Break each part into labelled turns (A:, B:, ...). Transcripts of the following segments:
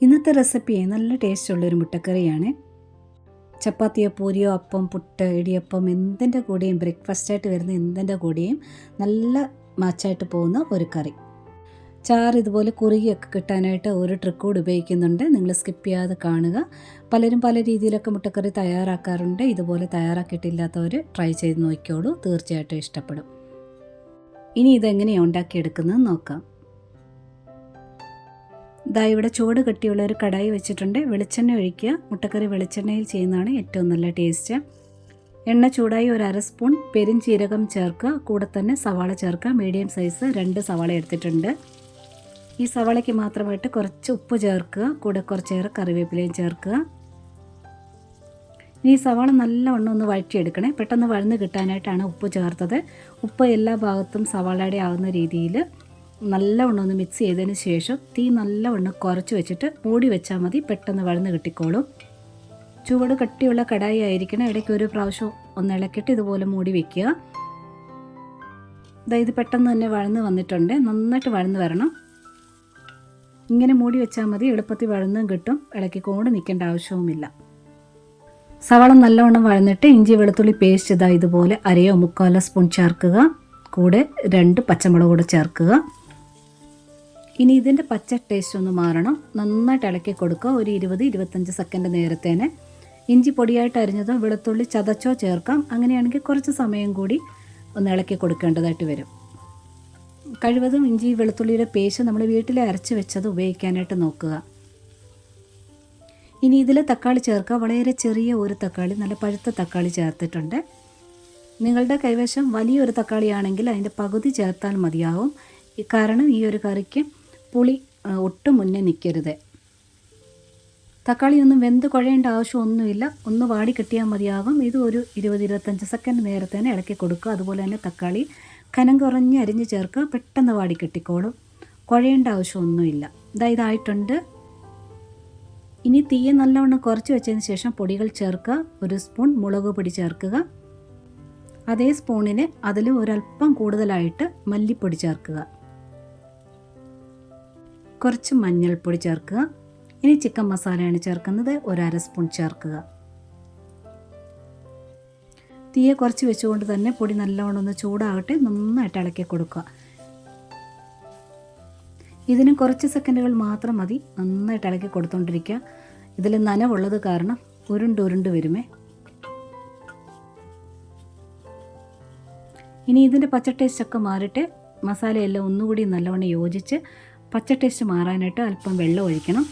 A: ഇന്നത്തെ റെസിപ്പി നല്ല ടേസ്റ്റുള്ളൊരു മുട്ടക്കറിയാണ്. ചപ്പാത്തിയോ പൂരിയോ അപ്പം പുട്ട് ഇടിയപ്പം എന്തിൻ്റെ കൂടെയും ബ്രേക്ക്ഫാസ്റ്റായിട്ട് വരുന്ന എന്തിൻ്റെ കൂടെയും നല്ല മാച്ചായിട്ട് പോകുന്ന ഒരു കറി. ചാറ് ഇതുപോലെ കുറുകിയൊക്കെ കിട്ടാനായിട്ട് ഒരു ട്രിക്ക് കൂടി ഉപയോഗിക്കുന്നുണ്ട്. നിങ്ങൾ സ്കിപ്പ് ചെയ്യാതെ കാണുക. പലരും പല രീതിയിലൊക്കെ മുട്ടക്കറി തയ്യാറാക്കാറുണ്ട്. ഇതുപോലെ തയ്യാറാക്കിയിട്ടില്ലാത്തവർ ട്രൈ ചെയ്ത് നോക്കിയോളൂ, തീർച്ചയായിട്ടും ഇഷ്ടപ്പെടും. ഇനി ഇതെങ്ങനെയാണ് ഉണ്ടാക്കിയെടുക്കുന്നത് നോക്കാം. ഇവിടെ ചൂട് കട്ടിയുള്ള ഒരു കടായി വെച്ചിട്ടുണ്ട്. വെളിച്ചെണ്ണ ഒഴിക്കുക. മുട്ടക്കറി വെളിച്ചെണ്ണയിൽ ചെയ്യുന്നതാണ് ഏറ്റവും നല്ല ടേസ്റ്റ്. എണ്ണ ചൂടായി ഒരു അര സ്പൂൺ പെരുംജീരകം ചേർക്കുക. കൂടെ തന്നെ സവാള ചേർക്കുക. മീഡിയം സൈസ് 2 സവാള എടുത്തിട്ടുണ്ട്. ഈ സവാളയ്ക്ക് മാത്രമായിട്ട് കുറച്ച് ഉപ്പ് ചേർക്കുക. കൂടെ കുറച്ചേറെ കറിവേപ്പിലയും ചേർക്കുക. ഈ സവാള നല്ലവണ്ണം ഒന്ന് വഴറ്റിയെടുക്കണേ. പെട്ടെന്ന് വഴന്ന് കിട്ടാനായിട്ടാണ് ഉപ്പ് ചേർത്തത്. ഉപ്പ് എല്ലാ ഭാഗത്തും സവാളയുടെ ആവുന്ന രീതിയിൽ നല്ലവണ്ണം ഒന്ന് മിക്സ് ചെയ്തതിന് ശേഷം തീ നല്ലവണ്ണം കുറച്ച് വെച്ചിട്ട് മൂടി വെച്ചാൽ മതി. പെട്ടെന്ന് വഴന്ന് കിട്ടിക്കോളും. ചുവട് കട്ടിയുള്ള കടായി ആയിരിക്കണം. ഇടയ്ക്ക് ഒരു പ്രാവശ്യം ഒന്ന് ഇളക്കിയിട്ട് ഇതുപോലെ മൂടി വെക്കുക. ഇത് പെട്ടെന്ന് തന്നെ വഴന്ന് വന്നിട്ടുണ്ട്. നന്നായിട്ട് വഴന്ന് വരണം. ഇങ്ങനെ മൂടി വെച്ചാൽ മതി. എളുപ്പത്തിൽ വഴന്നും കിട്ടും. ഇളക്കിക്കൊണ്ട് നിൽക്കേണ്ട ആവശ്യവുമില്ല. സവാള നല്ലവണ്ണം വഴന്നിട്ട് ഇഞ്ചി വെളുത്തുള്ളി പേസ്റ്റ് ഇതുപോലെ അരയോ മുക്കാലോ സ്പൂൺ ചേർക്കുക. കൂടെ 2 പച്ചമുളക് കൂടെ ചേർക്കുക. ഇനി ഇതിൻ്റെ പച്ച ടേസ്റ്റ് ഒന്ന് മാറണം. നന്നായിട്ട് ഇളക്കി കൊടുക്കുക. ഒരു 20-25 സെക്കൻഡ് നേരത്തേനെ. ഇഞ്ചി പൊടിയായിട്ട് അരിഞ്ഞതോ വെളുത്തുള്ളി ചതച്ചോ ചേർക്കാം. അങ്ങനെയാണെങ്കിൽ കുറച്ച് സമയം കൂടി ഒന്ന് ഇളക്കി കൊടുക്കേണ്ടതായിട്ട് വരും. കഴിവതും ഇഞ്ചി വെളുത്തുള്ളിയുടെ പേസ്റ്റ് നമ്മൾ വീട്ടിൽ അരച്ച് വെച്ചത് ഉപയോഗിക്കാനായിട്ട് നോക്കുക. ഇനി ഇതിൽ തക്കാളി ചേർക്കുക. വളരെ ചെറിയ ഒരു തക്കാളി, നല്ല പഴുത്ത തക്കാളി ചേർത്തിട്ടുണ്ട്. നിങ്ങളുടെ കൈവശം വലിയൊരു തക്കാളിയാണെങ്കിൽ അതിൻ്റെ പകുതി ചേർത്താൽ മതിയാവും. കാരണം ഈ ഒരു കറിക്ക് പുളി ഒട്ടും മുന്നേ നിൽക്കരുത്. തക്കാളി ഒന്നും വെന്ത് കുഴയേണ്ട ആവശ്യമൊന്നുമില്ല. ഒന്ന് വാടി കിട്ടിയാൽ മതിയാകും. ഇത് ഒരു 20-25 സെക്കൻഡ് നേരത്തേനെ ഇളക്കി കൊടുക്കുക. അതുപോലെ തന്നെ തക്കാളി കനം കുറഞ്ഞ് അരിഞ്ഞ് ചേർക്കുക. പെട്ടെന്ന് വാടി കിട്ടിക്കോളും. കുഴയേണ്ട ആവശ്യമൊന്നുമില്ല. ഇതായിട്ടുണ്ട്. ഇനി തീയെ നല്ലവണ്ണം കുറച്ച് വെച്ചതിന് ശേഷം പൊടികൾ ചേർക്കുക. 1 സ്പൂൺ മുളക് പൊടി ചേർക്കുക. അതേ സ്പൂണിന് അതിൽ ഒരല്പം കൂടുതലായിട്ട് മല്ലിപ്പൊടി ചേർക്കുക. കുറച്ച് മഞ്ഞൾപ്പൊടി ചേർക്കുക. ഇനി ചിക്കൻ മസാലയാണ് ചേർക്കുന്നത്. 1/2 സ്പൂൺ ചേർക്കുക. തീയെ കുറച്ച് വെച്ചുകൊണ്ട് തന്നെ പൊടി നല്ലവണ്ണം ഒന്ന് ചൂടാകട്ടെ. നന്നായിട്ട് ഇളക്കി കൊടുക്കുക. ഇതിന് കുറച്ച് സെക്കൻഡുകൾ മാത്രം മതി. നന്നായിട്ട് ഇളക്കി കൊടുത്തുകൊണ്ടിരിക്കുക. ഇതിൽ നനവുള്ളത് കാരണം ഉരുണ്ട് വരുമേ. ഇനി ഇതിൻ്റെ പച്ച ടേസ്റ്റൊക്കെ മാറിയിട്ട് മസാലയെല്ലാം ഒന്നുകൂടി നല്ലവണ്ണം യോജിച്ച് പച്ച ടേസ്റ്റ് മാറാനായിട്ട് അല്പം വെള്ളം ഒഴിക്കണം.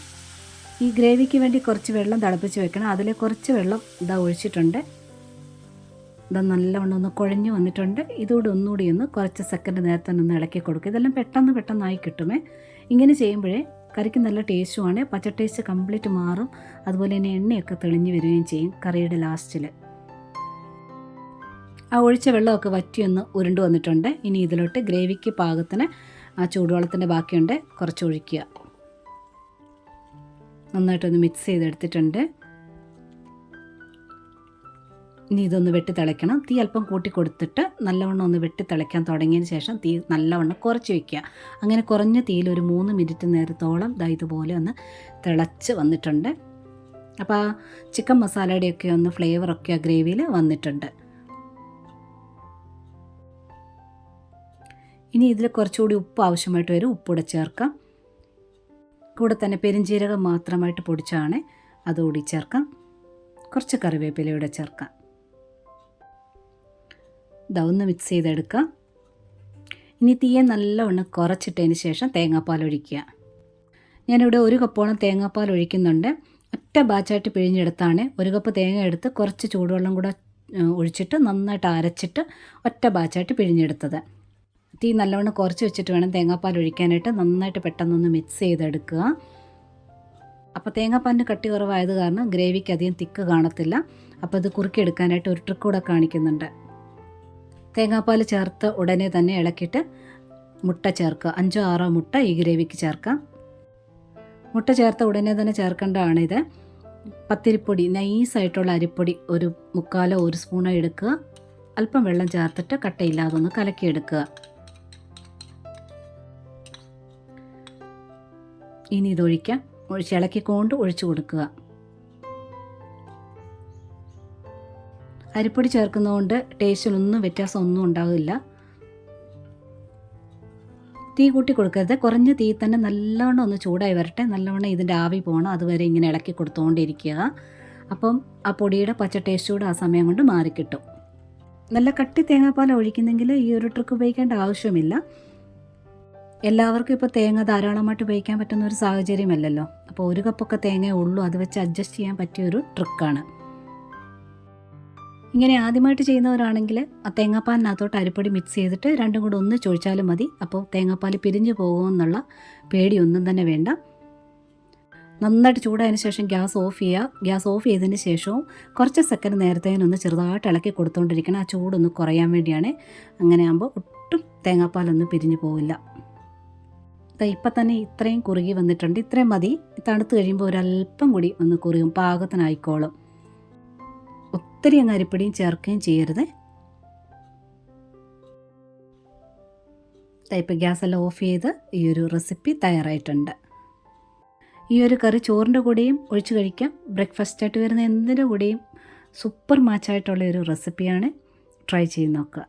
A: ഈ ഗ്രേവിക്ക് വേണ്ടി കുറച്ച് വെള്ളം തിളപ്പിച്ച് വെക്കണം. അതിൽ കുറച്ച് വെള്ളം ഒഴിച്ചിട്ടുണ്ട്. നല്ലവണ്ണം ഒന്ന് കുഴഞ്ഞു വന്നിട്ടുണ്ട്. ഇതോടെ ഒന്നുകൂടി ഒന്ന് കുറച്ച് സെക്കൻഡ് നേരത്തെ ഒന്ന് ഇളക്കി കൊടുക്കുക. ഇതെല്ലാം പെട്ടെന്നായി കിട്ടുമേ. ഇങ്ങനെ ചെയ്യുമ്പോഴേ കറിക്ക് നല്ല ടേസ്റ്റുമാണ്. പച്ച ടേസ്റ്റ് കംപ്ലീറ്റ് മാറും. അതുപോലെ തന്നെ എണ്ണയൊക്കെ തെളിഞ്ഞു വരികയും ചെയ്യും കറിയുടെ ലാസ്റ്റിൽ. ആ ഒഴിച്ച വെള്ളമൊക്കെ വറ്റിയൊന്ന് ഉരുണ്ട് വന്നിട്ടുണ്ട്. ഇനി ഇതിലോട്ട് ഗ്രേവിക്ക് പാകത്തിന് ആ ചൂടുവെള്ളത്തിൻ്റെ ബാക്കിയുണ്ട് കുറച്ച് ഒഴിക്കുക. നന്നായിട്ടൊന്ന് മിക്സ് ചെയ്തെടുത്തിട്ടുണ്ട്. ഇനി ഇതൊന്ന് വെട്ടി തിളയ്ക്കണം. തീ അല്പം കൂട്ടി കൊടുത്തിട്ട് നല്ലവണ്ണം ഒന്ന് വെട്ടി തിളയ്ക്കാൻ തുടങ്ങിയതിന് ശേഷം തീ നല്ലവണ്ണം കുറച്ച് വയ്ക്കുക. അങ്ങനെ കുറഞ്ഞ തീയിൽ ഒരു 3 മിനിറ്റ് നേരത്തോളം ഇതുപോലെ ഒന്ന് തിളച്ച് വന്നിട്ടുണ്ട്. അപ്പോൾ ആ ചിക്കൻ മസാലയുടെയൊക്കെ ഒന്ന് ഫ്ലേവറൊക്കെ ആ ഗ്രേവിയിൽ വന്നിട്ടുണ്ട്. ഇനി ഇതിൽ കുറച്ചുകൂടി ഉപ്പ് ആവശ്യമായിട്ട് വരും. ഉപ്പൂടെ ചേർക്കാം. കൂടെ തന്നെ പെരുംജീരകം മാത്രമായിട്ട് പൊടിച്ചാണ്, അതുകൂടി ചേർക്കാം. കുറച്ച് കറിവേപ്പിലയൂടെ ചേർക്കാം. ഒന്ന് മിക്സ് ചെയ്തെടുക്കാം. ഇനി തീയെ നല്ലവണ്ണം കുറച്ചിട്ടതിന് ശേഷം തേങ്ങാപ്പാൽ ഒഴിക്കുക. ഞാനിവിടെ 1 കപ്പോളം തേങ്ങാപ്പാൽ ഒഴിക്കുന്നുണ്ട്. ഒറ്റ ബാച്ചായിട്ട് പിഴിഞ്ഞെടുത്താണ്. 1 കപ്പ് തേങ്ങ എടുത്ത് കുറച്ച് ചൂടുവെള്ളം കൂടെ ഒഴിച്ചിട്ട് നന്നായിട്ട് അരച്ചിട്ട് ഒറ്റ ബാച്ചായിട്ട് പിഴിഞ്ഞെടുത്തത്. തീ നല്ലവണ്ണം കുറച്ച് വെച്ചിട്ട് വേണം തേങ്ങാപ്പാൽ ഒഴിക്കാനായിട്ട്. നന്നായിട്ട് പെട്ടെന്നൊന്ന് മിക്സ് ചെയ്തെടുക്കുക. അപ്പോൾ തേങ്ങാപ്പാലിന് കട്ടി കുറവായത് കാരണം ഗ്രേവിക്ക് അധികം തിക്ക് കാണത്തില്ല. അപ്പോൾ ഇത് കുറുക്കിയെടുക്കാനായിട്ട് ഒരു ട്രിക്ക് കൂടെ കാണിക്കുന്നുണ്ട്. തേങ്ങാപ്പാൽ ചേർത്ത് ഉടനെ തന്നെ ഇളക്കിയിട്ട് മുട്ട ചേർക്കുക. 5-6 മുട്ട ഈ ഗ്രേവിക്ക് ചേർക്കാം. മുട്ട ചേർത്ത ഉടനെ തന്നെ ചേർക്കേണ്ടതാണിത്. പത്തിരിപ്പൊടി, നൈസായിട്ടുള്ള അരിപ്പൊടി 1 സ്പൂൺ എടുക്കുക. അല്പം വെള്ളം ചേർത്തിട്ട് കട്ടയില്ലാതെ ഒന്ന് കലക്കിയെടുക്കുക. ഇനി ഇതൊഴിക്കാം. ഇളക്കിക്കൊണ്ട് ഒഴിച്ചു കൊടുക്കുക. അരിപ്പൊടി ചേർക്കുന്നതുകൊണ്ട് ടേസ്റ്റിലൊന്നും വ്യത്യാസമൊന്നും ഉണ്ടാകില്ല. തീ കൂട്ടി കൊടുക്കരുത്, കുറഞ്ഞ തീ തന്നെ നല്ലവണ്ണം ഒന്ന് ചൂടായി വരട്ടെ. നല്ലവണ്ണം ഇതിൻ്റെ ആവി പോകണം, അതുവരെ ഇങ്ങനെ ഇളക്കി കൊടുത്തുകൊണ്ടിരിക്കുക. അപ്പം ആ പൊടിയുടെ പച്ച ടേസ്റ്റ് കൂടെ ആ സമയം കൊണ്ട് മാറിക്കിട്ടും. നല്ല കട്ടി തേങ്ങാപ്പാൽ ഒഴിക്കുന്നെങ്കിൽ ഈ ഒരു ട്രിക്ക് ഉപയോഗിക്കേണ്ട ആവശ്യമില്ല. എല്ലാവർക്കും ഇപ്പോൾ തേങ്ങ ധാരാളമായിട്ട് ഉപയോഗിക്കാൻ പറ്റുന്ന ഒരു സാഹചര്യമല്ലല്ലോ. അപ്പോൾ ഒരു കപ്പൊക്കെ തേങ്ങയേ ഉള്ളൂ, അത് വെച്ച് അഡ്ജസ്റ്റ് ചെയ്യാൻ പറ്റിയൊരു ട്രിക്കാണ്. ഇങ്ങനെ ആദ്യമായിട്ട് ചെയ്യുന്നവരാണെങ്കിൽ ആ തേങ്ങാപ്പാലിനകത്തോട്ട് അരിപ്പൊടി മിക്സ് ചെയ്തിട്ട് രണ്ടും കൂടെ ഒന്ന് ചൊഴിച്ചാലും മതി. അപ്പോൾ തേങ്ങാപ്പാൽ പിരിഞ്ഞു പോകുമെന്നുള്ള പേടിയൊന്നും തന്നെ വേണ്ട. നന്നായിട്ട് ചൂടായതിന് ശേഷം ഗ്യാസ് ഓഫ് ചെയ്യുക. ഗ്യാസ് ഓഫ് ചെയ്തതിന് ശേഷവും കുറച്ച് സെക്കൻഡ് നേരത്തേനൊന്ന് ചെറുതായിട്ട് ഇളക്കി കൊടുത്തുകൊണ്ടിരിക്കണം. ആ ചൂടൊന്ന് കുറയാൻ വേണ്ടിയാണ്. അങ്ങനെ ആകുമ്പോൾ ഒട്ടും തേങ്ങാപ്പാലൊന്നും പിരിഞ്ഞു പോവില്ല. ഇപ്പം തന്നെ ഇത്രയും കുറുകി വന്നിട്ടുണ്ട്. ഇത്രയും മതി. തണുത്ത് കഴിയുമ്പോൾ ഒരല്പം കൂടി ഒന്ന് കുറുകും, പാകത്തിനായിക്കോളും. ഒത്തിരി അങ്ങ് അരിപ്പൊടിയും ചേർക്കുകയും ചെയ്യരുത്. ഇപ്പം ഗ്യാസെല്ലാം ഓഫ് ചെയ്ത് ഈ ഒരു റെസിപ്പി തയ്യാറായിട്ടുണ്ട്. ഈ ഒരു കറി ചോറിൻ്റെ കൂടെയും ഒഴിച്ച് കഴിക്കാം. ബ്രേക്ക്ഫാസ്റ്റായിട്ട് വരുന്ന എന്തിൻ്റെ കൂടെയും സൂപ്പർ മാച്ചായിട്ടുള്ള ഒരു റെസിപ്പിയാണ്. ട്രൈ ചെയ്ത് നോക്കുക.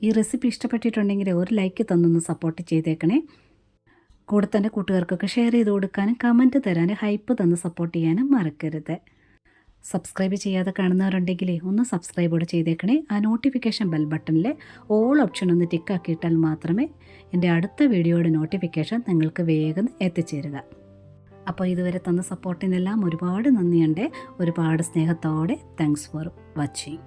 A: ഈ റെസിപ്പി ഇഷ്ടപ്പെട്ടിട്ടുണ്ടെങ്കിൽ ഒരു ലൈക്ക് തന്നൊന്ന് സപ്പോർട്ട് ചെയ്തേക്കണേ. കൂടെ തന്നെ കൂട്ടുകാർക്കൊക്കെ ഷെയർ ചെയ്ത് കൊടുക്കാനും കമൻറ്റ് തരാനും ഹൈപ്പ് തന്ന് സപ്പോർട്ട് ചെയ്യാനും മറക്കരുത്. സബ്സ്ക്രൈബ് ചെയ്യാതെ കാണുന്നവരുണ്ടെങ്കിൽ ഒന്ന് സബ്സ്ക്രൈബ് കൂടെ ചെയ്തേക്കണേ. ആ നോട്ടിഫിക്കേഷൻ ബെൽ ബട്ടണിൽ ഓൾ ഓപ്ഷൻ ഒന്ന് ടിക്കാക്കിയിട്ടാൽ മാത്രമേ എൻ്റെ അടുത്ത വീഡിയോയുടെ നോട്ടിഫിക്കേഷൻ നിങ്ങൾക്ക് വേഗം എത്തിച്ചേരുക. അപ്പോൾ ഇതുവരെ തന്ന സപ്പോർട്ടിനെല്ലാം ഒരുപാട് നന്ദിയുണ്ട്. ഒരുപാട് സ്നേഹത്തോടെ താങ്ക്സ് ഫോർ വാച്ചിങ്.